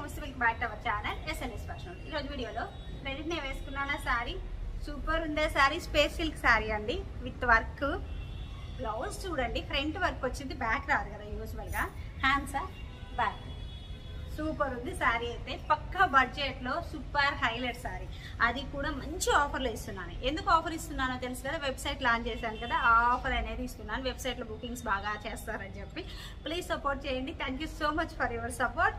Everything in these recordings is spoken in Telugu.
నమస్తే, welcome back to our channel SNS fashion. ఈరోజు వీడియోలో క్రెడిట్ నేను వేసుకున్నాను సారీ, సూపర్ ఉందే సారీ. స్పేస్ సిల్క్ సారీ అండి విత్ వర్క్. బ్లౌజ్ చూడండి, ఫ్రంట్ వర్క్ వచ్చింది, బ్యాక్ రాదు కదా యూజువల్గా. హ్యాండ్స్ బ్యాక్ సూపర్ ఉంది సారీ. అయితే పక్కా బడ్జెట్లో సూపర్ హైలైట్ సారీ, అది కూడా మంచి ఆఫర్లో ఇస్తున్నాను. ఎందుకు ఆఫర్ ఇస్తున్నానో తెలుసు కదా, వెబ్సైట్ లాంచ్ చేశాను కదా, ఆ ఆఫర్ అనేది ఇస్తున్నాను. వెబ్సైట్లో బుకింగ్స్ బాగా చేస్తారని చెప్పి ప్లీజ్ సపోర్ట్ చేయండి. Thank you so much for your support.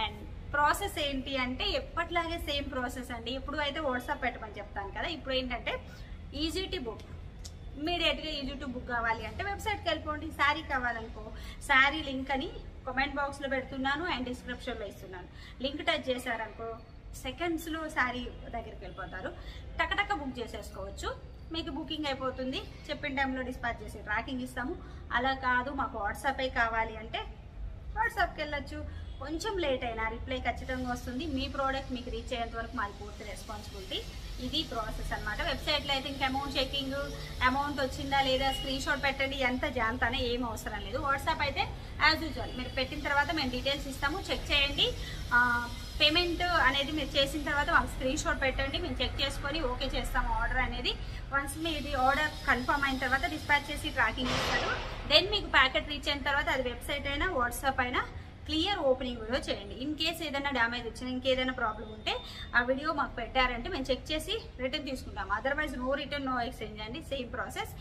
And process ఏంటి అంటే ఎప్పటిలాగే సేమ్ ప్రాసెస్ అండి. ఇప్పుడు అయితే వాట్సాప్ పెట్టమని చెప్తాను కదా, ఇప్పుడు ఏంటంటే ఈజీ టు బుక్, ఇమీడియట్గా ఈజీ టు బుక్ కావాలి అంటే వెబ్సైట్కి వెళ్ళిపోండి. శారీ కావాలనుకో, శారీ లింక్ అని కామెంట్ బాక్స్లో పెడుతున్నాను అండ్ డిస్క్రిప్షన్లో ఇస్తున్నాను. లింక్ టచ్ చేశారనుకో సెకండ్స్లో శారీ దగ్గరికి వెళ్ళిపోతారు, టకటక బుక్ చేసేసుకోవచ్చు. మీకు బుకింగ్ అయిపోతుంది, చెప్పిన టైంలో డిస్పాచ్ చేసి ట్రాకింగ్ ఇస్తాము. అలా కాదు మాకు వాట్సాపే కావాలి అంటే వాట్సాప్కి వెళ్ళొచ్చు. కొంచెం లేట్ అయినా రిప్లై ఖచ్చితంగా వస్తుంది. మీ ప్రోడక్ట్ మీకు రీచ్ అయ్యేంత వరకు మాది పూర్తి రెస్పాన్సిబిలిటీ. ఇది ప్రాసెస్ అనమాట. వెబ్సైట్లో అయితే ఇంకా అమౌంట్ చెకింగ్, అమౌంట్ వచ్చిందా లేదా స్క్రీన్ షాట్ పెట్టండి, ఎంత జాంతానే ఏం అవసరం లేదు. వాట్సాప్ అయితే యాజ్ యూజువల్ మీరు పెట్టిన తర్వాత మేము డీటెయిల్స్ ఇస్తాము, చెక్ చేయండి. పేమెంట్ అనేది మీరు చేసిన తర్వాత మాకు స్క్రీన్ షాట్ పెట్టండి, మేము చెక్ చేసుకొని ఓకే చేస్తాము ఆర్డర్ అనేది. వన్స్ మీది ఆర్డర్ కన్ఫర్మ్ అయిన తర్వాత డిస్పాచ్ చేసి ట్రాకింగ్ ఇస్తారు. దెన్ మీకు ప్యాకెట్ రీచ్ అయిన తర్వాత అది వెబ్సైట్ అయినా వాట్సాప్ అయినా క్లియర్ ఓపెనింగ్ వీడియో చేయండి. ఇన్ కేస్ ఏదైనా డ్యామేజ్ వచ్చినా, ఇంకేదైనా ప్రాబ్లం ఉంటే ఆ వీడియో మాకు పెట్టారంటే మేము చెక్ చేసి రిటర్న్ తీసుకుంటాము. Otherwise no return no exchange అండి, సేమ్ ప్రాసెస్.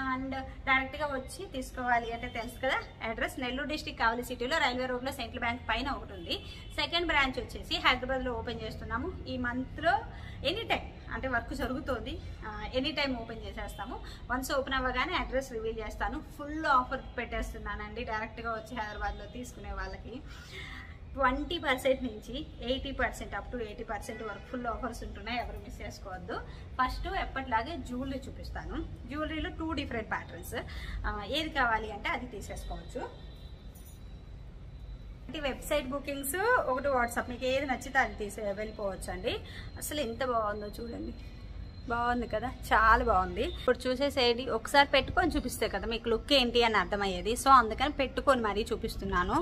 అండ్ డైరెక్ట్గా వచ్చి తీసుకోవాలి అంటే తెలుసు కదా, అడ్రస్ నెల్లూరు డిస్ట్రిక్ట్ కావలి సిటీలో రైల్వే రోడ్లో సెంట్రల్ బ్యాంక్ పైన ఒకటి ఉంది. సెకండ్ బ్రాంచ్ వచ్చేసి హైదరాబాద్లో ఓపెన్ చేస్తున్నాము. ఈ మంత్లో ఎనీ టైం అంటే వర్క్ జరుగుతుంది, ఎనీ టైం ఓపెన్ చేసేస్తాము. వన్స్ ఓపెన్ అవ్వగానే అడ్రస్ రివీల్ చేస్తాను. ఫుల్ ఆఫర్ పెట్టేస్తున్నానండి డైరెక్ట్గా వచ్చి హైదరాబాద్లో తీసుకునే వాళ్ళకి. 20% నుంచి 80% అప్ టు 80% వరకు ఫుల్ ఆఫర్స్ ఉంటున్నాయి, ఎవరు మిస్ చేసుకోవద్దు. ఫస్ట్ ఎప్పటిలాగే జ్యువెలరీ చూపిస్తాను. జ్యువెలరీలో 2 డిఫరెంట్ ప్యాటర్న్స్, ఏది కావాలి అంటే అది తీసేసుకోవచ్చు. వెబ్సైట్ బుకింగ్స్, ఒకటి వాట్సాప్, మీకు ఏది నచ్చితే అది వెళ్ళిపోవచ్చు అండి. అసలు ఎంత బాగుందో చూడండి, బాగుంది కదా, చాలా బాగుంది. ఇప్పుడు చూసేసేది ఒకసారి పెట్టుకొని చూపిస్తే కదా మీకు లుక్ ఏంటి అని అర్థమయ్యేది. సో అందుకని పెట్టుకొని మరీ చూపిస్తున్నాను.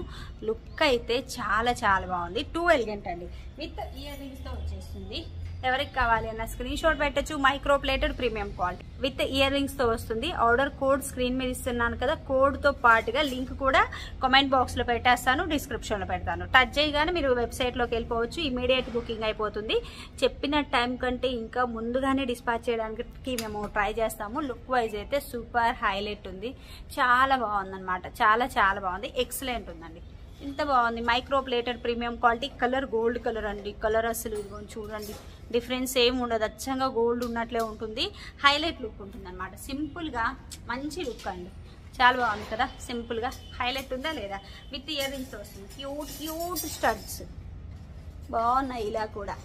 లుక్ అయితే చాలా చాలా బాగుంది. 2 ఎలిగెంట్ అండి, విత్ ఇయర్ రింగ్స్తో వచ్చేస్తుంది. ఎవరికి కావాలి అన్న స్క్రీన్ షాట్ పెట్టచ్చు. Micro plated premium quality with ear rings తో వస్తుంది. ఆర్డర్ కోడ్ స్క్రీన్ మీద ఇస్తున్నాను కదా, కోడ్ తో పాటుగా లింక్ కూడా కామెంట్ బాక్స్ లో పెట్టేస్తాను, డిస్క్రిప్షన్ లో పెడతాను. టచ్ చేయగానే మీరు వెబ్సైట్ లోకి వెళ్ళిపోవచ్చు, ఇమీడియట్ బుకింగ్ అయిపోతుంది. చెప్పిన టైం కంటే ఇంకా ముందుగానే డిస్పాచ్ చేయడానికి మేము ట్రై చేస్తాము. లుక్ వైజ్ అయితే సూపర్ హైలైట్ ఉంది, చాలా బాగుంది అనమాట. చాలా చాలా బాగుంది, ఎక్సలెంట్ ఉందండి. ఇంత బాగుంది. Micro plated premium quality, colour gold colour అండి. కలర్ అసలు ఇదిగోండి చూడండి, డిఫరెన్స్ ఏం ఉండదు, అచ్చంగా గోల్డ్ ఉన్నట్లే ఉంటుంది. హైలైట్ లుక్ ఉంటుంది అనమాట. సింపుల్గా మంచి లుక్ అండి, చాలా బాగుంది కదా. సింపుల్గా హైలైట్ ఉందా లేదా, విత్ ఇయర్ రింగ్స్ వస్తుంది. క్యూట్ క్యూట్ స్టడ్స్ బాగున్నాయి ఇలా కూడా.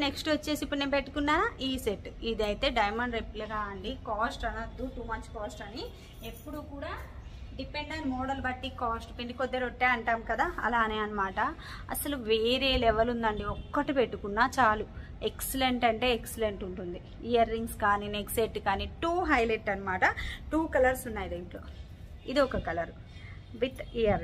నెక్స్ట్ వచ్చేసి ఇప్పుడు నేను పెట్టుకున్న ఈ సెట్, ఇదైతే డైమండ్ రెప్లికా అండి. కాస్ట్ అనద్దు టూ మచ్ కాస్ట్ అని, ఎప్పుడు కూడా డిపెండ్ అయిన మోడల్ బట్టి కాస్ట్. పిండి కొద్ది రొట్టె అంటాం కదా, అలానే అనమాట. అసలు వేరే లెవెల్ ఉందండి, ఒక్కటి పెట్టుకున్నా చాలు. ఎక్సలెంట్ అంటే ఎక్సలెంట్ ఉంటుంది. ఇయర్ రింగ్స్ కానీ నెక్ సెట్ కానీ 2 హైలైట్ అనమాట. 2 కలర్స్ ఉన్నాయి దీంట్లో. ఇది ఒక కలర్ విత్ ఇయర్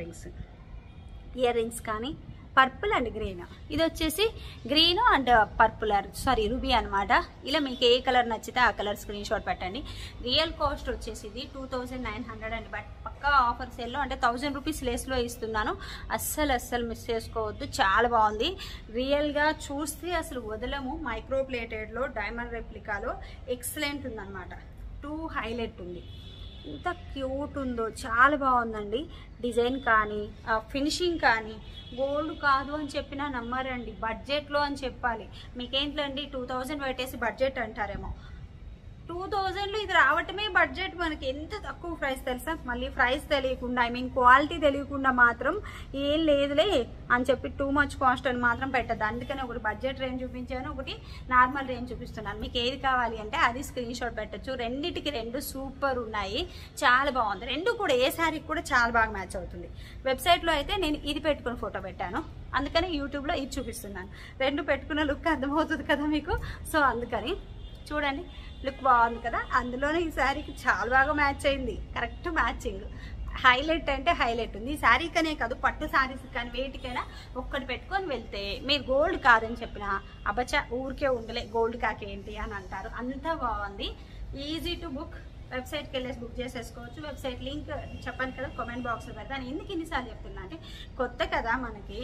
రింగ్స్ కానీ పర్పుల్ అండ్ గ్రీన్. ఇది వచ్చేసి green and purple, sorry ruby అనమాట. ఇలా మీకు ఏ కలర్ నచ్చితే ఆ కలర్ స్క్రీన్ షాట్ పెట్టండి. రియల్ కాస్ట్ వచ్చేసి ఇది 2900 అండి. బట్ పక్కా ఆఫర్ సేల్లో అంటే 1000 రూపీస్ లెస్లో ఇస్తున్నాను. అస్సలు మిస్ చేసుకోవద్దు, చాలా బాగుంది. రియల్గా చూస్తే అసలు వదలము. మైక్రో ప్లేటెడ్లో డైమండ్ రెప్లికాలో ఎక్సలెంట్ ఉందన్నమాట. 2 హైలైట్ ఉంది. ఎంత క్యూట్ ఉందో, చాలా బాగుందండి. డిజైన్ కానీ ఫినిషింగ్ కానీ గోల్డ్ కాదు అని చెప్పినా నమ్మరండి. బడ్జెట్లో అని చెప్పాలి. మీకేంట్లో అండి 2000 పెట్టేసి బడ్జెట్ అంటారేమో, 2000లో ఇది రావటమే బడ్జెట్. మనకి ఎంత తక్కువ ప్రైస్ తెలుసా. మళ్ళీ ప్రైస్ తెలియకుండా, ఐ మీన్ క్వాలిటీ తెలియకుండా మాత్రం ఏం లేదులే అని చెప్పి టూ మచ్ కాస్ట్ అని మాత్రం పెట్టద్దు. అందుకని ఒకటి బడ్జెట్ రేంజ్ చూపించాను, ఒకటి నార్మల్ రేంజ్ చూపిస్తున్నాను. మీకు ఏది కావాలి అంటే అది స్క్రీన్ షాట్ పెట్టచ్చు. రెండిటికి 2 సూపర్ ఉన్నాయి, చాలా బాగుంది. 2 కూడా ఏ శారీకి కూడా చాలా బాగా మ్యాచ్ అవుతుంది. వెబ్సైట్లో అయితే నేను ఇది పెట్టుకుని ఫోటో పెట్టాను, అందుకని యూట్యూబ్లో ఇది చూపిస్తున్నాను. 2 పెట్టుకున్న లుక్ అర్థమవుతుంది కదా మీకు. సో అందుకని చూడండి, లుక్ బాగుంది కదా. అందులోనే ఈ శారీకి చాలా బాగా మ్యాచ్ అయింది, కరెక్ట్ మ్యాచింగ్. హైలైట్ అంటే హైలైట్ ఉంది. ఈ శారీకనే కాదు, పట్టు శారీస్ కానీ వేటికైనా ఒక్కటి పెట్టుకొని వెళ్తే మీరు గోల్డ్ కాదని చెప్పిన అబచా ఊరికే ఉండలే గోల్డ్ కాకేంటి అని అంటారు. అంతా బాగుంది. Easy to book. వెబ్సైట్కి వెళ్ళేసి బుక్ చేసేసుకోవచ్చు. వెబ్సైట్ లింక్ చెప్పాను కదా కామెంట్ బాక్స్లో పెడతాను. ఎందుకు ఇన్నిసార్లు చెప్తున్నా అంటే కొత్త కదా మనకి,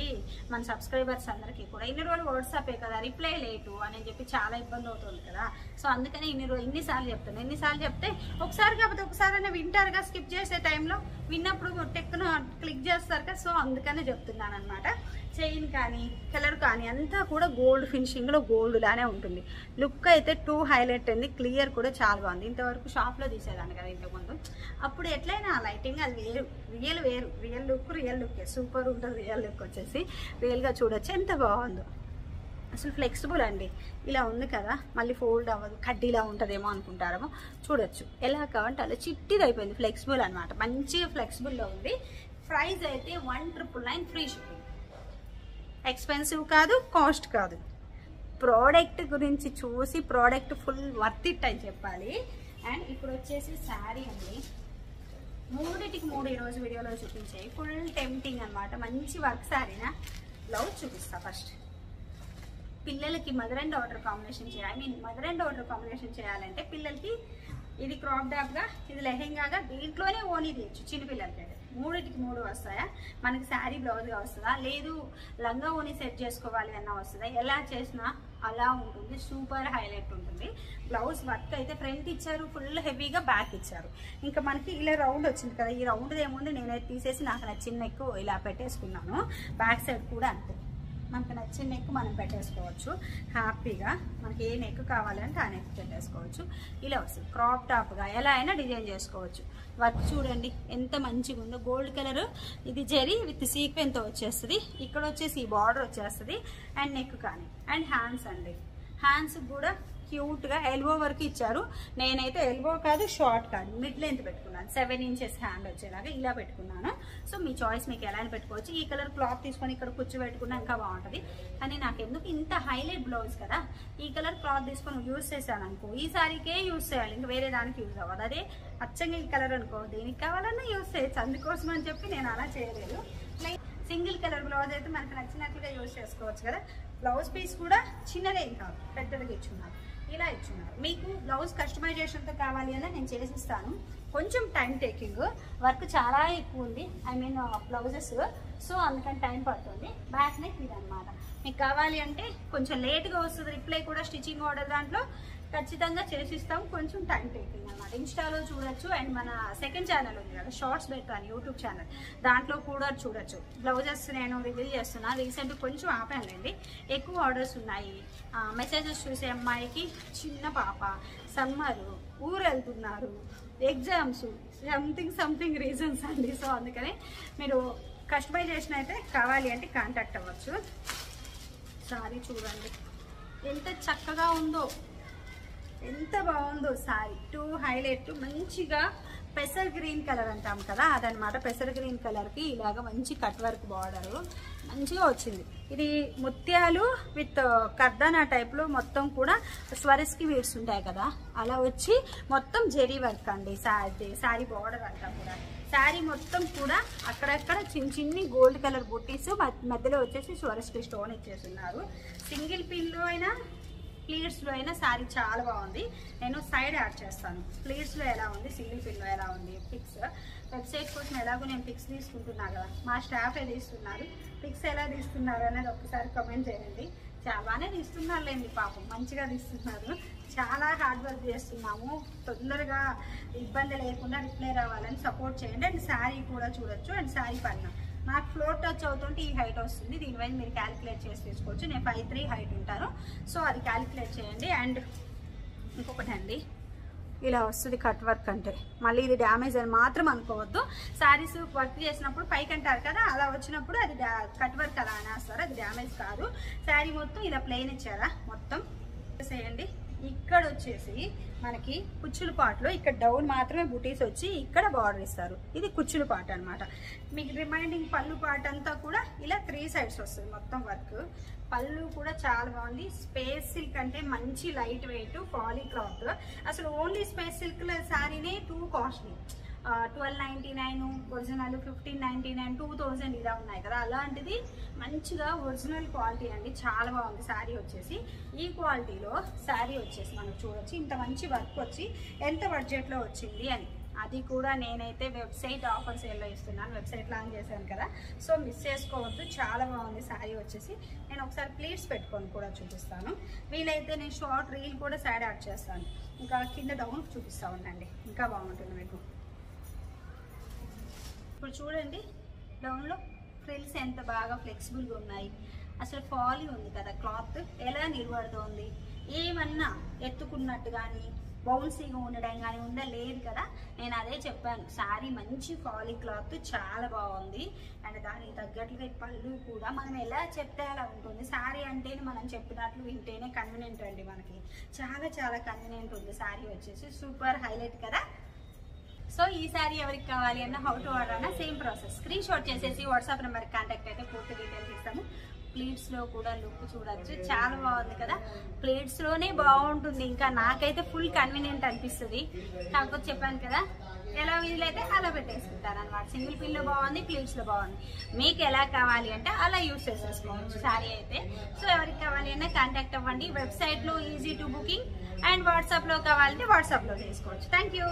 మన సబ్స్క్రైబర్స్ అందరికీ కూడా ఇన్ని రోజులు వాట్సాపే కదా రిప్లై లేటు అని చెప్పి చాలా ఇబ్బంది అవుతుంది కదా. సో అందుకని ఇన్నిసార్లు చెప్తాను. ఎన్నిసార్లు చెప్తే ఒకసారి కాకపోతే ఒకసారి వింటారుగా, స్కిప్ చేసే టైంలో విన్నప్పుడు టెక్ను క్లిక్ చేస్తారు కదా. సో అందుకనే చెప్తున్నాను అనమాట. చైన్ కానీ కలర్ కానీ అంతా కూడా గోల్డ్ ఫినిషింగ్లో గోల్డ్ లానే ఉంటుంది. లుక్ అయితే టూ హైలైట్ అయింది. క్లియర్ కూడా చాలా బాగుంది. ఇంతవరకు షాప్లో తీసేదాన్ని కదా ఇంతకుముందు. అప్పుడు ఎట్లయినా లైటింగ్ అది వేరు. రియల్ లుక్ సూపర్ ఉంటుంది. రియల్ లుక్ వచ్చేసి రియల్గా చూడొచ్చు ఎంత బాగుందో. అసలు ఫ్లెక్సిబుల్ అండి. ఇలా ఉంది కదా, మళ్ళీ ఫోల్డ్ అవ్వదు, కడ్డీలా ఉంటుందేమో అనుకుంటారేమో. చూడొచ్చు ఎలా కావాలంటే అలా చిట్టిది అయిపోయింది. ఫ్లెక్సిబుల్ అనమాట, మంచిగా ఫ్లెక్సిబుల్లో ఉంది. ప్రైస్ అయితే 1999 ఫ్రీ షిప్పింగ్. ఎక్స్పెన్సివ్ కాదు, కాస్ట్ కాదు. ప్రోడక్ట్ గురించి చూసి ప్రోడక్ట్ ఫుల్ వర్త్ ఇట్ అని చెప్పాలి. అండ్ ఇప్పుడు వచ్చేసి శారీ అండి, మూడిటికి మూడు ఈరోజు వీడియోలో చూపించాయి. ఫుల్ టెంప్టింగ్ అనమాట. మంచి వర్క్ శారీనా. బ్లౌజ్ చూపిస్తా ఫస్ట్. పిల్లలకి మదర్ అండ్ డాటర్ కాంబినేషన్ చేయాలి. మదర్ అండ్ డాటర్ కాంబినేషన్ చేయాలంటే పిల్లలకి ఇది క్రాప్ టాప్గా, ఇది లెహెంగాగా, దీంట్లోనే ఓనీ తీయచ్చు చిన్నపిల్లలకి. అయితే మూడిటికి మూడు వస్తాయా. మనకి శారీ బ్లౌజ్గా వస్తుందా, లేదు లంగా ఓనీ సెట్ చేసుకోవాలి అన్న వస్తుందా. ఎలా చేసినా అలా ఉంటుంది. సూపర్ హైలైట్ ఉంటుంది. బ్లౌజ్ వర్క్ అయితే ఫ్రంట్ ఇచ్చారు, ఫుల్ హెవీగా బ్యాక్ ఇచ్చారు. ఇంకా మనకి ఇలా రౌండ్ వచ్చింది కదా, ఈ రౌండ్ ఏముంది నేనైతే తీసేసి నాకు నచ్చిన నెక్ ఇలా పెట్టేసుకున్నాను. బ్యాక్ సైడ్ కూడా అంతే, మనకు నచ్చిన నెక్ మనం పెట్టేసుకోవచ్చు హ్యాపీగా. మనకి ఏ నెక్ కావాలంటే ఆ నెక్ పెట్టేసుకోవచ్చు. ఇలా వస్తుంది క్రాప్ టాప్గా, ఎలా అయినా డిజైన్ చేసుకోవచ్చు. వర్క్ చూడండి ఎంత మంచిగా ఉందో. గోల్డ్ కలర్, ఇది జెరీ విత్ సీక్వెన్తో వచ్చేస్తుంది. ఇక్కడ వచ్చేసి ఈ బార్డర్ వచ్చేస్తుంది. అండ్ నెక్ కానీ అండ్ హ్యాండ్స్ అండి, హ్యాండ్స్ కూడా క్యూట్గా ఎల్బో వరకు ఇచ్చారు. నేనైతే ఎల్బో కాదు, షార్ట్ కాదు, మిడ్ లెంత్ పెట్టుకున్నాను. 7 ఇంచెస్ హ్యాండ్ వచ్చేలాగా ఇలా పెట్టుకున్నాను. సో మీ చాయిస్, మీకు ఎలా పెట్టుకోవచ్చు. ఈ కలర్ క్లాత్ తీసుకొని ఇక్కడ కూర్చో పెట్టుకున్నా ఇంకా బాగుంటుంది. కానీ నాకు ఎందుకు ఇంత హైలైట్ బ్లౌజ్ కదా, ఈ కలర్ క్లాత్ తీసుకొని యూజ్ చేశాను అనుకో, ఈ సారీకే యూజ్ చేయాలి, ఇంకా వేరే దానికి యూజ్ అవ్వదు. అదే అచ్చంగా ఈ కలర్ అనుకో, దేనికి కావాలన్నా యూజ్ చేయొచ్చు. అందుకోసం అని చెప్పి నేను అలా చేయలేదు. సింగిల్ కలర్ బ్లౌజ్ అయితే మనకు నచ్చినట్లుగా యూజ్ చేసుకోవచ్చు కదా. బ్లౌజ్ పీస్ కూడా చిన్నదే కాదు, పెద్దదిగా ఇచ్చున్నారు. ఇలా ఇచ్చున్నారు. మీకు బ్లౌజ్ కస్టమైజేషన్తో కావాలి అని నేను చేసిస్తాను. కొంచెం టైం టేకింగ్, వర్క్ చాలా ఎక్కువ ఉంది. ఐ మీన్ బ్లౌజెస్, సో అందుకని టైం పడుతుంది. బ్యాక్ నెక్ ఇది అనమాట. మీకు కావాలి అంటే కొంచెం లేట్గా వస్తుంది రిప్లై కూడా. స్టిచ్చింగ్ ఆర్డర్ దాంట్లో ఖచ్చితంగా చేసిస్తాం. కొంచెం టైం టేకింగ్ అనమాట. ఇన్స్టాలో చూడొచ్చు. అండ్ మన సెకండ్ ఛానల్ ఉంది కదా, షార్ట్స్ పెడతాను యూట్యూబ్ ఛానల్, దాంట్లో కూడా చూడొచ్చు. బ్లౌజెస్ నేను రివీల్ చేస్తున్నాను. రీసెంట్గా కొంచెం ఆపానులేండి, ఎక్కువ ఆర్డర్స్ ఉన్నాయి. మెసేజెస్ చూసే అమ్మాయికి చిన్న పాప, సమ్మరు, ఊరు వెళ్తున్నారు, ఎగ్జామ్స్, సంథింగ్ రీజన్స్ అండి. సో అందుకని మీరు కస్టమైజేషన్ అయితే కావాలి అంటే కాంటాక్ట్ అవ్వచ్చు. సారీ చూడండి ఎంత చక్కగా ఉందో, ఎంత బాగుందో సారీ. టూ హైలైట్, మంచిగా పెసర్ గ్రీన్ కలర్ అంటాం కదా అదనమాట. పెసర్ గ్రీన్ కలర్కి ఇలాగ మంచి కట్ వర్క్ బార్డరు మంచిగా వచ్చింది. ఇది ముత్యాలు విత్ కర్దానా టైప్లో మొత్తం కూడా స్వరస్కి వీడ్స్ ఉంటాయి కదా, అలా వచ్చి మొత్తం జెరీ వర్క్ అండి. శారీ బార్డర్ అంతా కూడా, శారీ మొత్తం కూడా అక్కడక్కడ చిన్ని గోల్డ్ కలర్ బుట్టీస్, మధ్యలో వచ్చేసి స్వరస్కి స్టోన్ ఇచ్చేస్తున్నారు. సింగిల్ పిన్లో అయినా ప్లీట్స్లో అయినా శారీ చాలా బాగుంది. నేను సైడ్ యాడ్ చేస్తాను ప్లీట్స్లో ఎలా ఉంది, సింగిల్ పిన్లో ఎలా ఉంది పిక్స్. వెబ్సైట్ కోసం ఎలాగో నేను పిక్స్ తీసుకుంటున్నా కదా, మా స్టాఫ్ తీస్తున్నారు. పిక్స్ ఎలా తీస్తున్నారు అనేది ఒకసారి కామెంట్ చేయండి. చాలానే తీస్తున్నారులేండి పాపం, మంచిగా తీస్తున్నారు. చాలా హార్డ్ వర్క్ చేస్తున్నాము. తొందరగా ఇబ్బంది లేకుండా రిప్లై రావాలని సపోర్ట్ చేయండి. అండ్ శారీ కూడా చూడొచ్చు. అండ్ శారీ పైన నాకు ఫ్లోర్ టచ్ అవుతుంటే ఈ హైట్ వస్తుంది. దీనివల్ల మీరు క్యాలిక్యులేట్ చేసి తీసుకోవచ్చు. నేను 5'3" హైట్ ఉంటాను, సో అది క్యాలిక్యులేట్ చేయండి. అండ్ ఇంకొకటి అండి, ఇలా వస్తుంది కట్ వర్క్ అంటే. మళ్ళీ ఇది డ్యామేజ్ అని మాత్రం అనుకోవద్దు. శారీస్ వర్క్ చేసినప్పుడు పైకి అంటారు కదా, అలా వచ్చినప్పుడు అది కట్ వర్క్ అలా అనేస్తారు, అది డ్యామేజ్ కాదు. శారీ మొత్తం ఇలా ప్లెయిన్ ఇచ్చారా మొత్తం చేయండి. ఇక్కడ వచ్చేసి మనకి కుచ్చుల పాటలో ఇక్కడ డౌన్ మాత్రమే బుటీస్ వచ్చి ఇక్కడ బార్డర్ ఇస్తారు. ఇది కుచ్చుల పాట అనమాట. మీకు రిమైనింగ్ పళ్ళు పాట అంతా కూడా ఇలా 3 సైడ్స్ వస్తుంది మొత్తం వర్క్. పళ్ళు కూడా చాలా బాగుంది. స్పేస్ సిల్క్ అంటే మంచి లైట్ వెయిట్ పాలీ క్లాత్. అసలు ఓన్లీ స్పేస్ సిల్క్ శారీనే టూ కాస్ట్లీ. 1299 ఒరిజినల్ 1599 2000 ఇలా ఉన్నాయి కదా, అలాంటిది మంచిగా ఒరిజినల్ క్వాలిటీ అండి. చాలా బాగుంది శారీ వచ్చేసి. ఈ క్వాలిటీలో శారీ వచ్చేసి మనం చూడొచ్చు, ఇంత మంచి వర్క్ వచ్చి ఎంత బడ్జెట్లో వచ్చింది అని. అది కూడా నేనైతే వెబ్సైట్ ఆఫర్ సేల్లో ఇస్తున్నాను, వెబ్సైట్ లాంచ్ చేశాను కదా, సో మిస్ చేసుకోవద్దు. చాలా బాగుంది శారీ వచ్చేసి. నేను ఒకసారి ప్లీట్స్ పెట్టుకొని కూడా చూపిస్తాను, వీలైతే నేను షార్ట్ రీల్ కూడా సైడ్ యాడ్ చేస్తాను. ఇంకా కింద డౌన్ చూపిస్తా ఉండండి, ఇంకా బాగుంటుంది మీకు. ఇప్పుడు చూడండి డౌన్లో ఫ్రిల్స్ ఎంత బాగా ఫ్లెక్సిబుల్గా ఉన్నాయి. అసలు ఫాలీ ఉంది కదా క్లాత్, ఎలా నిలబడుతోంది, ఏమన్నా ఎత్తుకున్నట్టు కానీ బౌన్సీగా ఉండడం కానీ ఉందా, లేదు కదా. నేను అదే చెప్పాను, శారీ మంచి ఫాలీ క్లాత్ చాలా బాగుంది. అండ్ దానికి తగ్గట్లుగా పళ్ళు కూడా మనం ఎలా చెప్తే అలా ఉంటుంది. శారీ అంటేనే మనం చెప్పినట్లు వింటేనే కన్వీనియంట్ అండి, మనకి చాలా చాలా కన్వీనియంట్ ఉంది శారీ వచ్చేసి. సూపర్ హైలైట్ కదా. సో ఈ శారీ ఎవరికి కావాలి అన్న, హౌ టు ఆర్డర్ అన్న సేమ్ ప్రాసెస్. స్క్రీన్ షాట్ చేసేసి వాట్సాప్ నెంబర్కి కాంటాక్ట్ అయితే పూర్తి డీటెయిల్స్ ఇస్తాము. ప్లేట్స్లో కూడా లుక్ చూడొచ్చు, చాలా బాగుంది కదా. ప్లేట్స్లోనే బాగుంటుంది, ఇంకా నాకైతే ఫుల్ కన్వీనియంట్ అనిపిస్తుంది. కాకపోతే చెప్పాను కదా, ఎలా వీలైతే అలా పెట్టేసుకుంటాను అనమాట. సింగిల్ పిల్లో బాగుంది, ప్లేట్స్లో బాగుంది. మీకు ఎలా కావాలి అంటే అలా యూస్ చేసేసుకోవచ్చు శారీ అయితే. సో ఎవరికి కావాలి అన్నా కాంటాక్ట్ అవ్వండి. వెబ్సైట్లో ఈజీ టు బుకింగ్, అండ్ వాట్సాప్లో కావాలంటే వాట్సాప్లో చేసుకోవచ్చు. Thank you.